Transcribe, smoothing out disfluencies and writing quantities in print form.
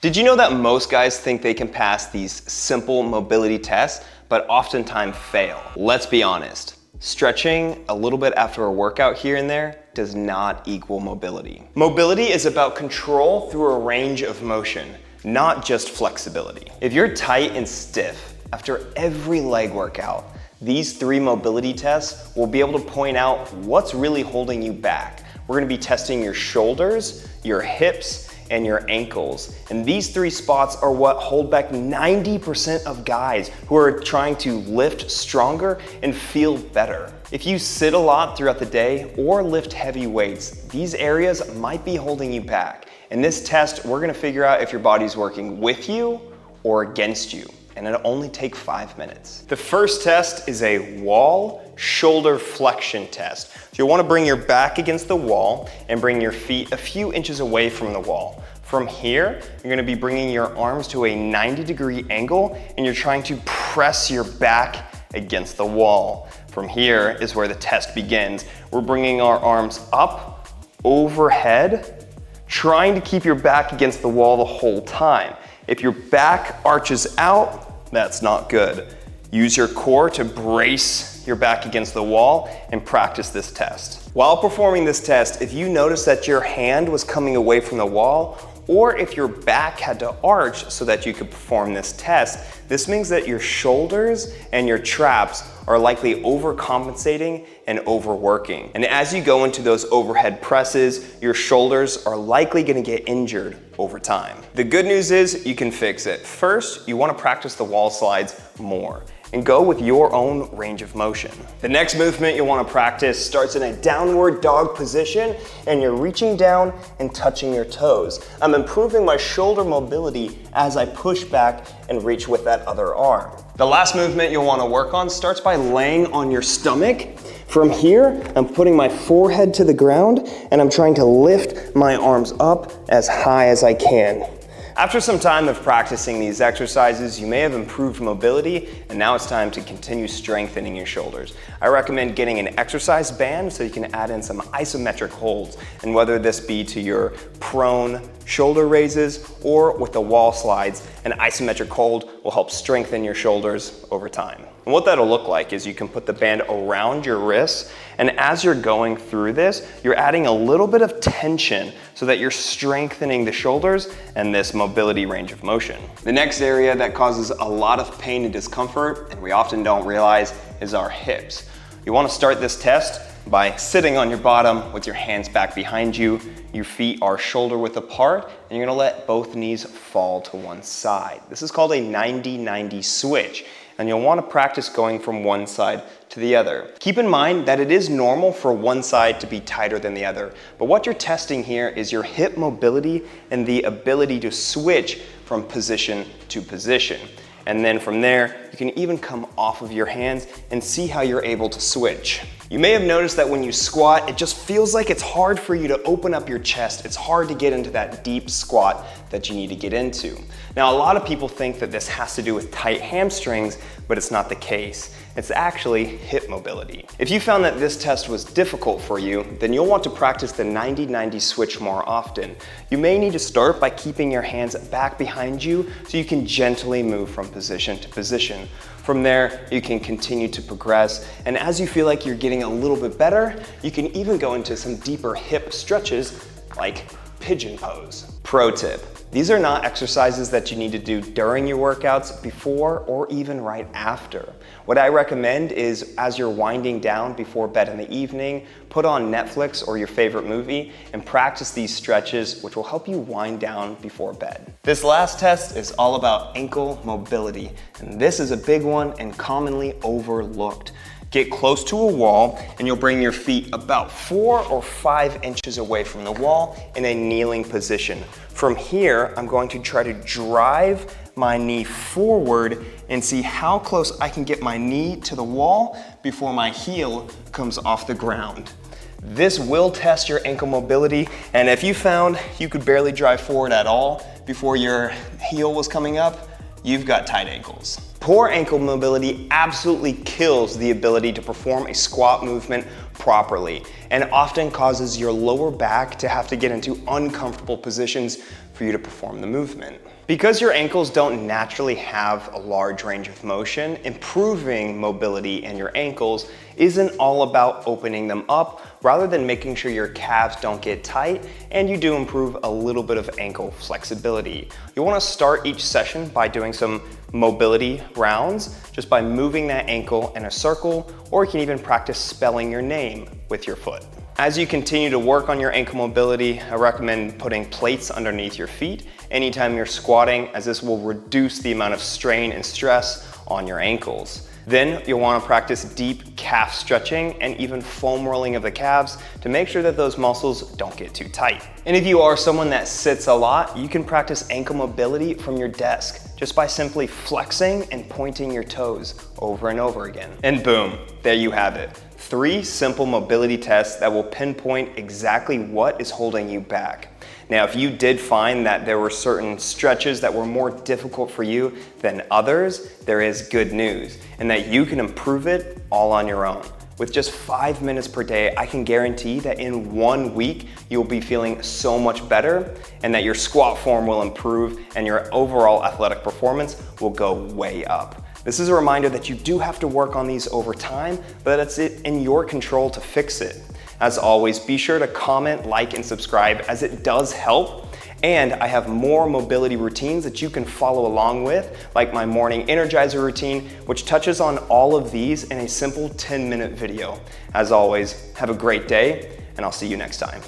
Did you know that most guys think they can pass these simple mobility tests, but oftentimes fail? Let's be honest. Stretching a little bit after a workout here and there does not equal mobility. Mobility is about control through a range of motion, not just flexibility. If you're tight and stiff after every leg workout, these 3 mobility tests will be able to point out what's really holding you back. We're gonna be testing your shoulders, your hips, and your ankles. And these 3 spots are what hold back 90% of guys who are trying to lift stronger and feel better. If you sit a lot throughout the day or lift heavy weights, these areas might be holding you back. In this test, we're gonna figure out if your body's working with you or against you. And it'll only take 5 minutes. The first test is a wall shoulder flexion test. So you'll wanna bring your back against the wall and bring your feet a few inches away from the wall. From here, you're gonna be bringing your arms to a 90-degree angle and you're trying to press your back against the wall. From here is where the test begins. We're bringing our arms up, overhead, trying to keep your back against the wall the whole time. If your back arches out, that's not good. Use your core to brace your back against the wall and practice this test. While performing this test, if you notice that your hand was coming away from the wall, or if your back had to arch so that you could perform this test, this means that your shoulders and your traps are likely overcompensating and overworking. And as you go into those overhead presses, your shoulders are likely gonna get injured over time. The good news is you can fix it. First, you wanna practice the wall slides more and go with your own range of motion. The next movement you'll wanna practice starts in a downward dog position and you're reaching down and touching your toes. I'm improving my shoulder mobility as I push back and reach with that other arm. The last movement you'll wanna work on starts by laying on your stomach. From here, I'm putting my forehead to the ground and I'm trying to lift my arms up as high as I can. After some time of practicing these exercises, you may have improved mobility, and now it's time to continue strengthening your shoulders. I recommend getting an exercise band so you can add in some isometric holds, and whether this be to your prone shoulder raises or with the wall slides, an isometric hold will help strengthen your shoulders over time. And what that'll look like is you can put the band around your wrists, and as you're going through this, you're adding a little bit of tension so that you're strengthening the shoulders and this mobility range of motion. The next area that causes a lot of pain and discomfort, and we often don't realize, is our hips. You wanna start this test by sitting on your bottom with your hands back behind you. Your feet are shoulder width apart, and you're gonna let both knees fall to one side. This is called a 90-90 switch, and you'll wanna practice going from one side to the other. Keep in mind that it is normal for one side to be tighter than the other, but what you're testing here is your hip mobility and the ability to switch from position to position. And then from there, you can even come off of your hands and see how you're able to switch. You may have noticed that when you squat, it just feels like it's hard for you to open up your chest. It's hard to get into that deep squat that you need to get into. Now, a lot of people think that this has to do with tight hamstrings, but it's not the case. It's actually hip mobility. If you found that this test was difficult for you, then you'll want to practice the 90-90 switch more often. You may need to start by keeping your hands back behind you so you can gently move from position to position. From there, you can continue to progress, and as you feel like you're getting a little bit better, you can even go into some deeper hip stretches like pigeon pose. Pro tip: these are not exercises that you need to do during your workouts, before, or even right after. What I recommend is as you're winding down before bed in the evening, put on Netflix or your favorite movie and practice these stretches, which will help you wind down before bed. This last test is all about ankle mobility, and this is a big one and commonly overlooked. Get close to a wall and you'll bring your feet about 4 or 5 inches away from the wall in a kneeling position. From here, I'm going to try to drive my knee forward and see how close I can get my knee to the wall before my heel comes off the ground. This will test your ankle mobility, and if you found you could barely drive forward at all before your heel was coming up, you've got tight ankles. Poor ankle mobility absolutely kills the ability to perform a squat movement properly, and often causes your lower back to have to get into uncomfortable positions for you to perform the movement. Because your ankles don't naturally have a large range of motion, improving mobility in your ankles isn't all about opening them up, rather than making sure your calves don't get tight and you do improve a little bit of ankle flexibility. You'll want to start each session by doing some mobility rounds, just by moving that ankle in a circle, or you can even practice spelling your name with your foot. As you continue to work on your ankle mobility, I recommend putting plates underneath your feet anytime you're squatting, as this will reduce the amount of strain and stress on your ankles. Then you'll want to practice deep calf stretching and even foam rolling of the calves to make sure that those muscles don't get too tight. And if you are someone that sits a lot, you can practice ankle mobility from your desk just by simply flexing and pointing your toes over and over again. And boom, there you have it. 3 simple mobility tests that will pinpoint exactly what is holding you back. Now, if you did find that there were certain stretches that were more difficult for you than others, there is good news, and that you can improve it all on your own. With just 5 minutes per day, I can guarantee that in 1 week, you'll be feeling so much better, and that your squat form will improve and your overall athletic performance will go way up. This is a reminder that you do have to work on these over time, but it's in your control to fix it. As always, be sure to comment, like, and subscribe, as it does help. And I have more mobility routines that you can follow along with, like my morning energizer routine, which touches on all of these in a simple 10-minute video. As always, have a great day, and I'll see you next time.